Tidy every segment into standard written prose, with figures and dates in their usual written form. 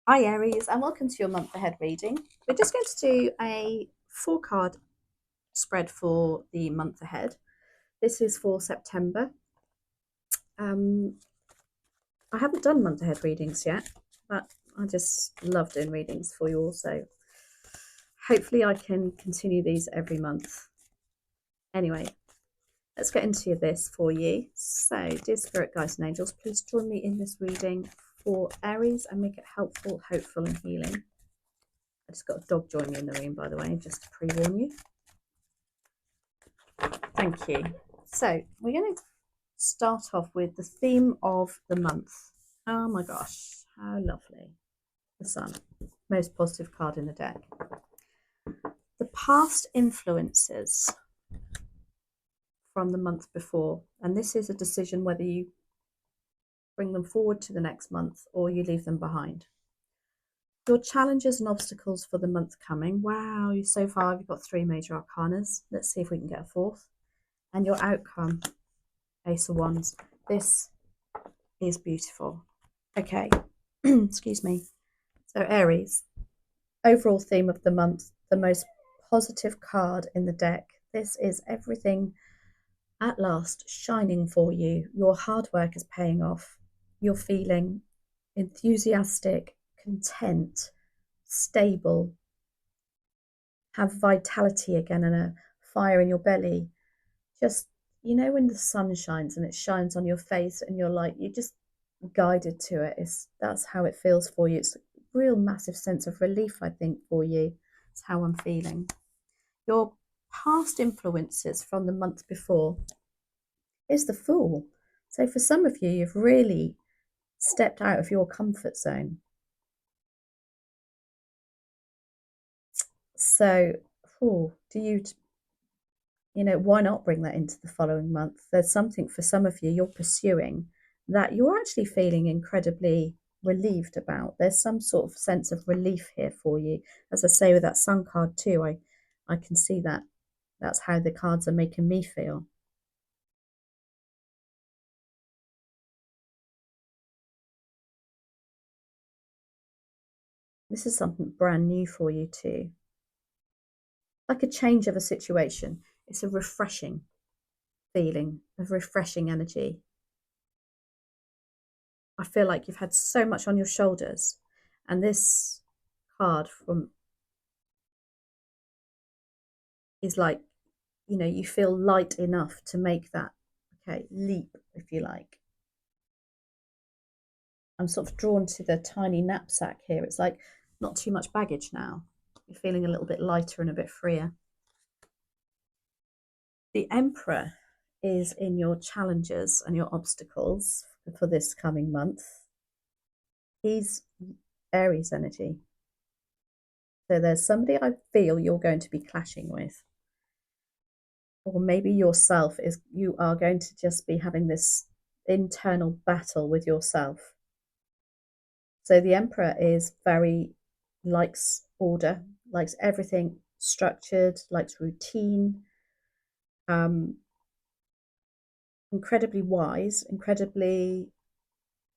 Hi Aries, and welcome to your month ahead reading. We're just going to do a 4 card spread for the month ahead. This is for September. I haven't done month ahead readings yet, but I just love doing readings for you all. So hopefully I can continue these every month. Anyway, let's get into this for you. So, dear spirit guides and angels, please join me in this reading for Aries and make it helpful, hopeful, and healing. I just got a dog joining me in the room, by the way, just to pre-warn you. Thank you. So we're going to start off with the theme of the month. Oh my gosh, how lovely. The Sun, most positive card in the deck. The past influences from the month before, and this is a decision whether you bring them forward to the next month or you leave them behind. Your challenges and obstacles for the month coming. Wow, so far you've got 3 major arcanas. Let's see if we can get a 4th. And your outcome, Ace of Wands. This is beautiful. Okay, excuse me. So Aries, overall theme of the month, the most positive card in the deck. This is everything at last shining for you. Your hard work is paying off. You're feeling enthusiastic, content, stable, have vitality again and a fire in your belly. Just, you know, when the sun shines and it shines on your face and you're like, you just guided to it. That's how it feels for you. It's a real massive sense of relief, I think, for you. It's how I'm feeling. Your past influences from the month before is the Fool. So for some of you, you've really stepped out of your comfort zone. So, why not bring that into the following month? There's something for some of you you're pursuing that you're actually feeling incredibly relieved about. There's some sort of sense of relief here for you. As I say with that Sun card too, I can see that. That's how the cards are making me feel. This is something brand new for you too. Like a change of a situation. It's a refreshing feeling, of refreshing energy. I feel like you've had so much on your shoulders, and this card from is like, you feel light enough to make that leap, if you like. I'm sort of drawn to the tiny knapsack here. It's like not too much baggage now. You're feeling a little bit lighter and a bit freer. The Emperor is in your challenges and your obstacles for this coming month. He's Aries energy. So there's somebody I feel you're going to be clashing with. Or maybe you are going to just be having this internal battle with yourself. So the Emperor likes order, likes everything structured, likes routine, incredibly wise, incredibly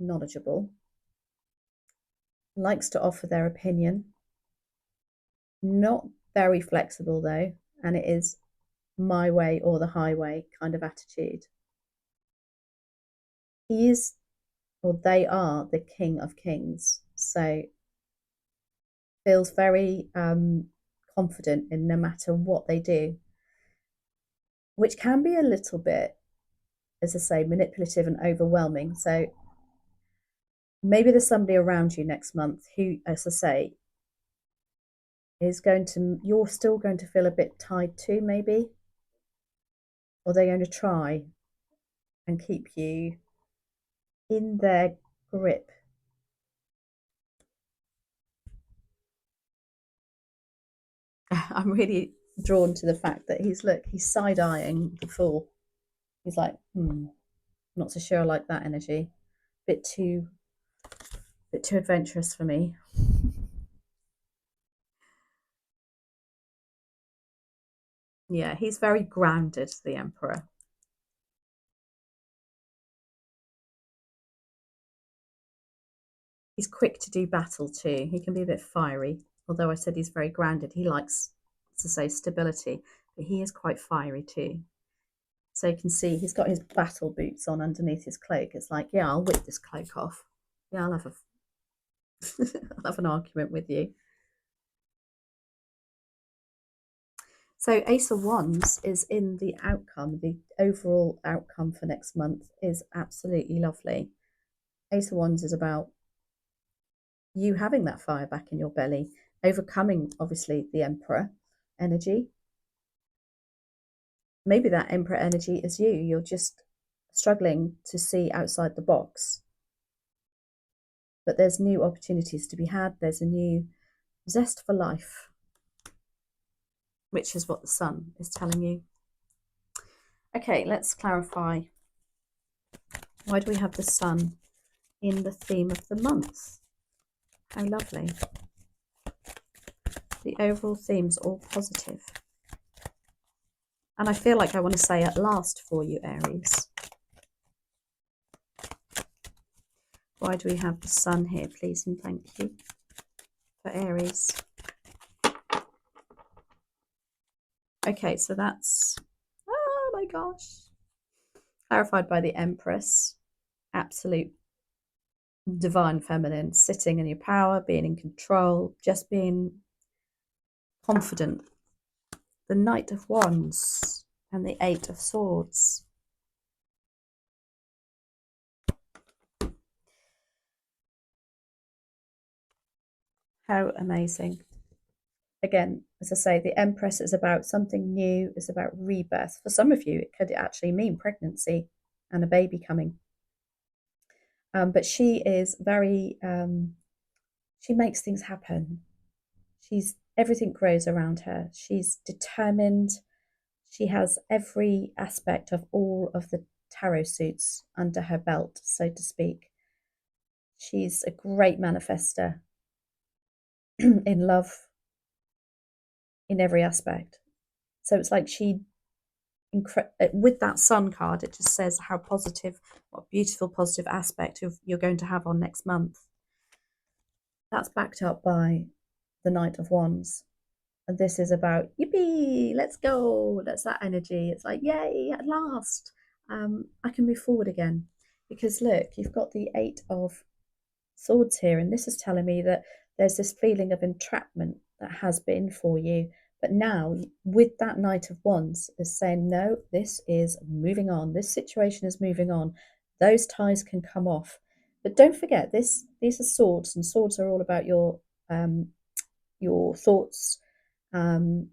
knowledgeable, likes to offer their opinion, not very flexible though, and it is my way or the highway kind of attitude. He is, or they are, the King of Kings. So feels very confident in no matter what they do, which can be a little bit, as I say, manipulative and overwhelming. So maybe there's somebody around you next month who, as I say, you're still going to feel a bit tied to, maybe, or they're going to try and keep you in their grip. I'm really drawn to the fact that he's side eyeing the Fool. He's like, not so sure I like that energy. Bit too adventurous for me. Yeah, he's very grounded, the Emperor. He's quick to do battle too. He can be a bit fiery, although I said he's very grounded. He likes, to say, stability, but he is quite fiery too. So you can see he's got his battle boots on underneath his cloak. It's like, yeah, I'll whip this cloak off. Yeah, I'll have I'll have an argument with you. So Ace of Wands is in the outcome. The overall outcome for next month is absolutely lovely. Ace of Wands is about you having that fire back in your belly, overcoming, obviously, the Emperor energy. Maybe that Emperor energy is you. You're just struggling to see outside the box. But there's new opportunities to be had. There's a new zest for life, which is what the sun is telling you. Okay, let's clarify. Why do we have the sun in the theme of the month? How lovely. The overall theme's all positive. And I feel like I want to say at last for you, Aries. Why do we have the sun here, please and thank you, for Aries? Okay, so that's, oh my gosh, clarified by the Empress. Absolute divine feminine, sitting in your power, being in control, just being confident. The Knight of Wands and the Eight of Swords. How amazing. Again, as I say, the Empress is about something new, it's about rebirth. For some of you, it could actually mean pregnancy and a baby coming. But she is very, she makes things happen. Everything grows around her. She's determined. She has every aspect of all of the tarot suits under her belt, so to speak. She's a great manifester in love, in every aspect. So it's like with that sun card, it just says how positive, what beautiful positive aspect you're going to have on next month. That's backed up by the Knight of Wands. And this is about, yippee, let's go. That's that energy. It's like, yay, at last. I can move forward again. Because look, you've got the Eight of Swords here. And this is telling me that there's this feeling of entrapment that has been for you. But now, with that Knight of Wands, is saying, no, this is moving on. This situation is moving on. Those ties can come off. But don't forget, these are swords, and swords are all about your thoughts, and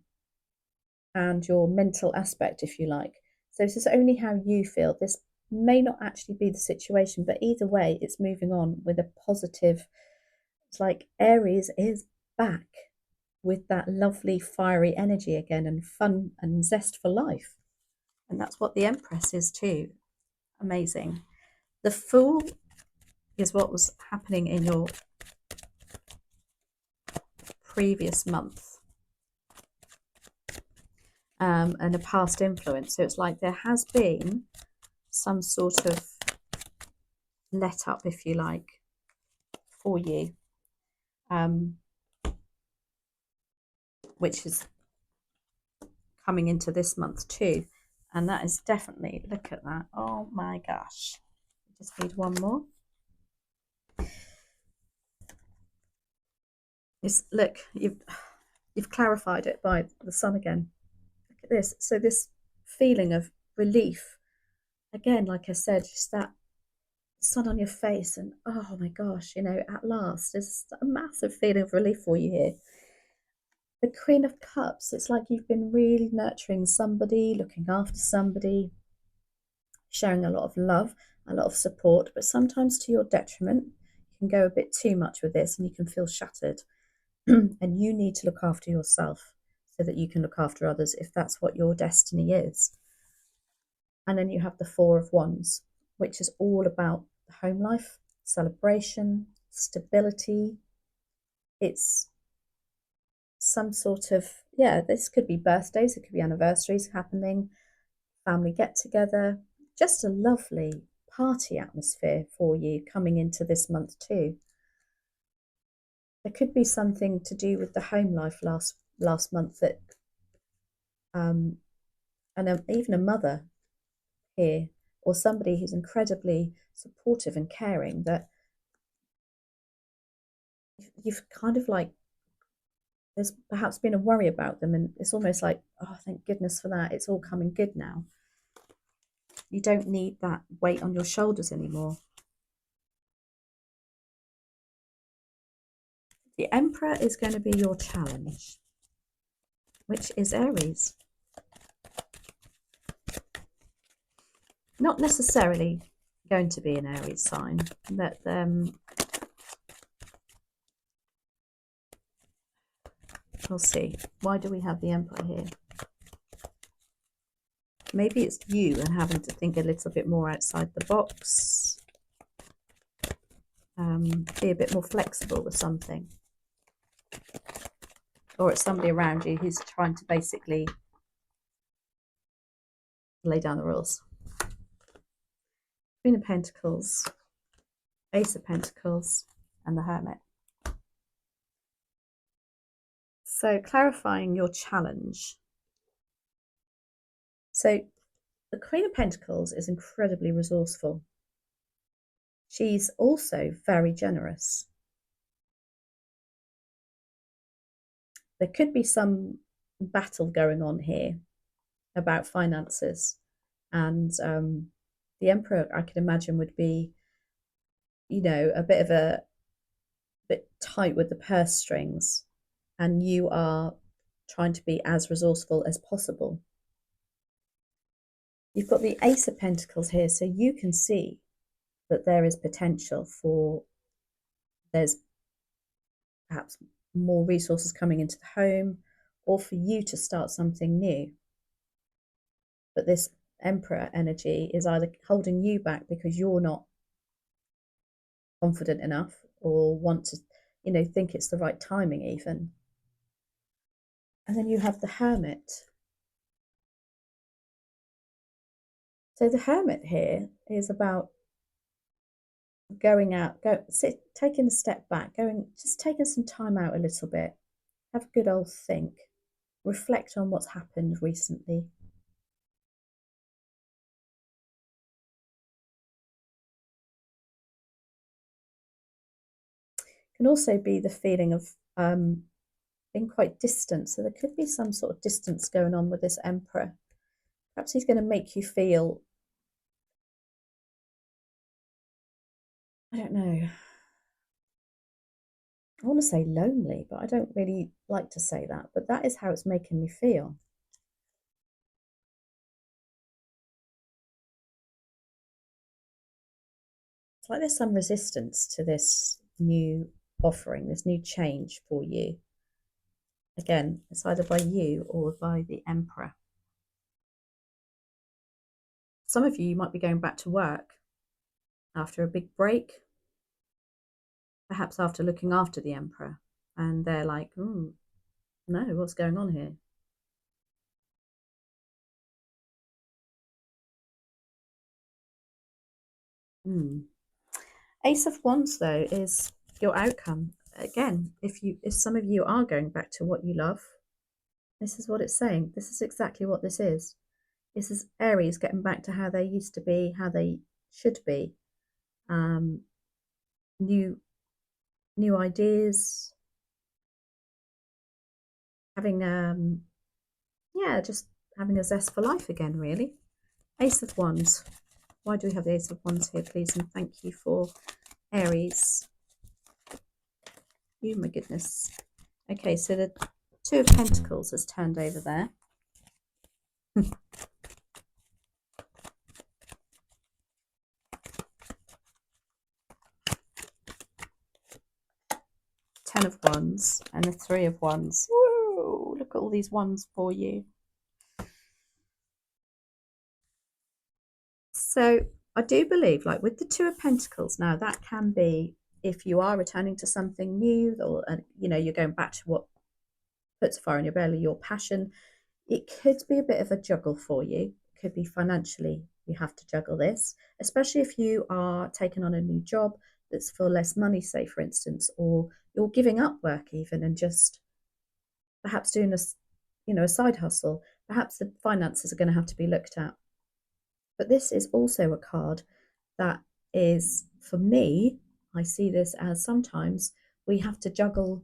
your mental aspect, if you like. So this is only how you feel. This may not actually be the situation, but either way, it's moving on with a positive. It's like Aries is back with that lovely fiery energy again, and fun and zest for life. And that's what the Empress is too. Amazing. The Fool is what was happening in your previous month. And a past influence. So it's like there has been some sort of let up, if you like, for you, which is coming into this month too. And that is definitely, look at that. Oh my gosh. Just need one more. Look, you've clarified it by the sun again. Look at this. So this feeling of relief, again, like I said, just that sun on your face, and oh my gosh, at last, there's a massive feeling of relief for you here. The Queen of Cups, it's like you've been really nurturing somebody, looking after somebody, sharing a lot of love, a lot of support, but sometimes to your detriment. You can go a bit too much with this and you can feel shattered. And you need to look after yourself so that you can look after others, if that's what your destiny is. And then you have the Four of Wands, which is all about the home life, celebration, stability. It's some sort of, this could be birthdays, it could be anniversaries happening, family get together, just a lovely party atmosphere for you coming into this month too. there could be something to do with the home life last month that and even a mother here or somebody who's incredibly supportive and caring that you've kind of like there's perhaps been a worry about them and it's almost like, oh, thank goodness for that, it's all coming good now. You don't need that weight on your shoulders anymore. The Emperor is going to be your challenge, which is Aries. Not necessarily going to be an Aries sign, but we'll see. Why do we have the Emperor here? Maybe it's you and having to think a little bit more outside the box. Be a bit more flexible with something. Or it's somebody around you who's trying to basically lay down the rules. Queen of Pentacles, Ace of Pentacles, and the Hermit. So clarifying your challenge. So the Queen of Pentacles is incredibly resourceful. She's also very generous. There could be some battle going on here about finances. And the Emperor, I could imagine, would be, you know, a bit tight with the purse strings. And you are trying to be as resourceful as possible. You've got the Ace of Pentacles here, so you can see that there is potential for, there's perhaps more resources coming into the home or for you to start something new. But this Emperor energy is either holding you back because you're not confident enough or want to, you know, think it's the right timing even. And then you have the Hermit. So the Hermit here is about going out, taking a step back, just taking some time out a little bit, have a good old think, reflect on what's happened recently. Can also be the feeling of being quite distant. So there could be some sort of distance going on with this Emperor. Perhaps he's going to make you feel, I don't know, I want to say lonely, but I don't really like to say that. But that is how it's making me feel. It's like there's some resistance to this new offering, this new change for you. Again, it's either by you or by the Emperor. Some of you might be going back to work after a big break, perhaps after looking after the Emperor, and they're like, no, what's going on here? Ace of Wands, though, is your outcome. Again, if some of you are going back to what you love, this is what it's saying. This is exactly what this is. This is Aries getting back to how they used to be, how they should be. New ideas, having just having a zest for life again, really. Ace of Wands. Why do we have the Ace of Wands here, please? And thank you for Aries. Oh my goodness. Okay, so the Two of Pentacles has turned over there. Ten of Wands and the Three of Wands. Woo! Look at all these wands for you. So I do believe, like with the Two of Pentacles, now that can be if you are returning to something new, or you know, you're going back to what puts fire in your belly, your passion. It could be a bit of a juggle for you. It could be financially, you have to juggle this, especially if you are taking on a new job. that's for less money, say, for instance, or you're giving up work even and just perhaps doing a side hustle. Perhaps the finances are going to have to be looked at. But this is also a card that is, for me, I see this as sometimes we have to juggle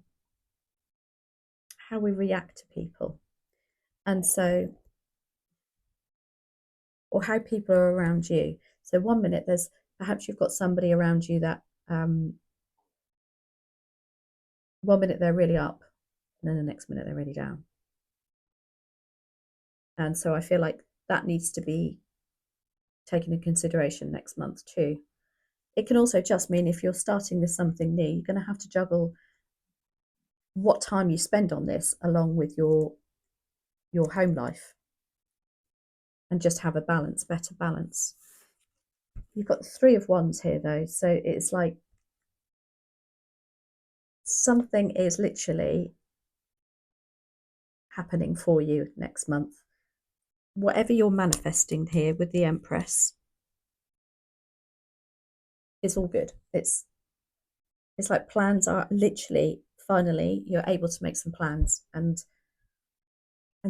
how we react to people. And so, or how people are around you. So one minute there's perhaps you've got somebody around you that 1 minute they're really up, and then the next minute they're really down. And so I feel like that needs to be taken into consideration next month too. It can also just mean if you're starting with something new, you're going to have to juggle what time you spend on this along with your home life, and just have a balance, better balance. You've got the Three of Wands here though, so it's like something is literally happening for you next month. Whatever you're manifesting here with the Empress is all good. It's like plans are literally, finally you're able to make some plans and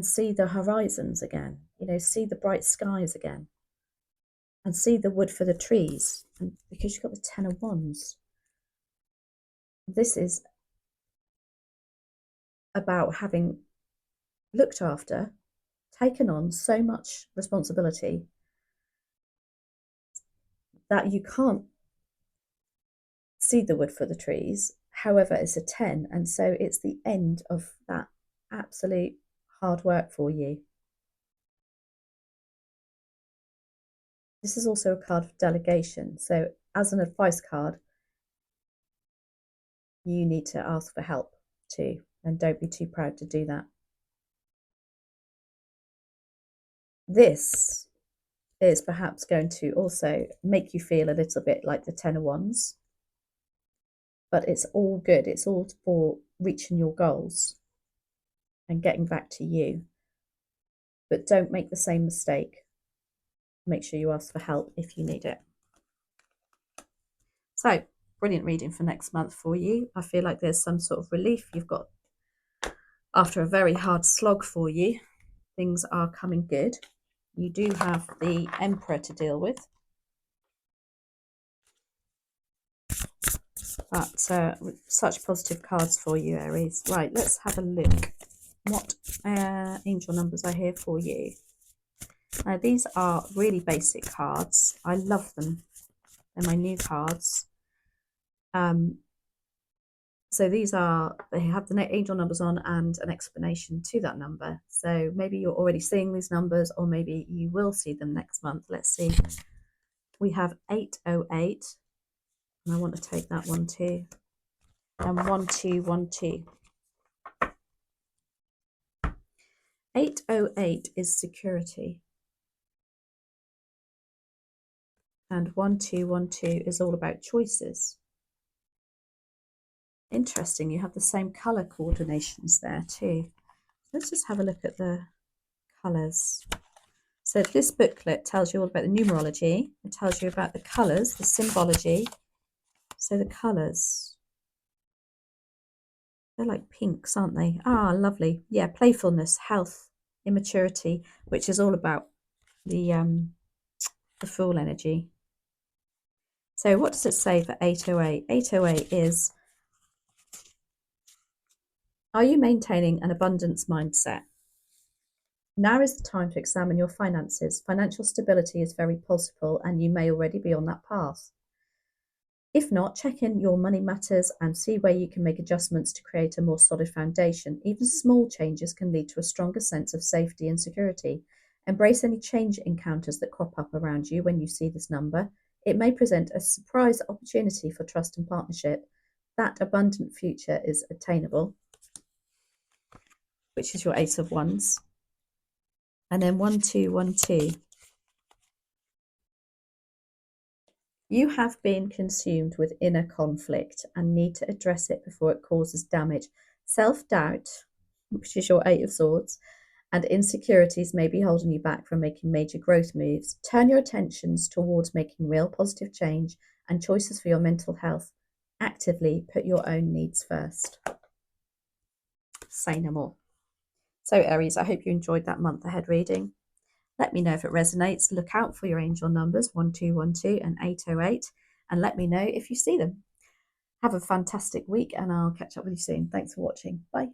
see the horizons again, see the bright skies again, and see the wood for the trees. And because you've got the Ten of Wands, this is about having looked after, taken on so much responsibility that you can't see the wood for the trees. However, it's a 10, and so it's the end of that absolute hard work for you. This is also a card of delegation. So as an advice card, you need to ask for help too, and don't be too proud to do that. This is perhaps going to also make you feel a little bit like the Ten of Wands, but it's all good. It's all for reaching your goals and getting back to you. But don't make the same mistake. Make sure you ask for help if you need it. So, brilliant reading for next month for you. I feel like there's some sort of relief you've got after a very hard slog for you. Things are coming good. You do have the Emperor to deal with. But such positive cards for you, Aries. Right, let's have a look. What angel numbers are here for you? Now, these are really basic cards. I love them. They're my new cards. So these are, they have the angel numbers on and an explanation to that number. So maybe you're already seeing these numbers, or maybe you will see them next month. Let's see. We have 808. And I want to take that one too. And 1212. 808 is security. And 1212 is all about choices. Interesting, you have the same colour coordinations there too. Let's just have a look at the colours. So this booklet tells you all about the numerology. It tells you about the colours, the symbology. So the colours, they're like pinks, aren't they? Ah, lovely. Yeah, playfulness, health, immaturity, which is all about the Fool energy. So what does it say for 808? 808 is, are you maintaining an abundance mindset? Now is the time to examine your finances. Financial stability is very possible, and you may already be on that path. If not, check in your money matters and see where you can make adjustments to create a more solid foundation. Even small changes can lead to a stronger sense of safety and security. Embrace any change encounters that crop up around you when you see this number. It may present a surprise opportunity for trust and partnership. That abundant future is attainable, which is your Ace of Wands. And then 1212. You have been consumed with inner conflict and need to address it before it causes damage. Self-doubt, which is your Eight of Swords, and insecurities may be holding you back from making major growth moves. Turn your attentions towards making real positive change and choices for your mental health. Actively put your own needs first. Say no more. So Aries, I hope you enjoyed that month ahead reading. Let me know if it resonates. Look out for your angel numbers 1212 and 808, and let me know if you see them. Have a fantastic week, and I'll catch up with you soon. Thanks for watching. Bye.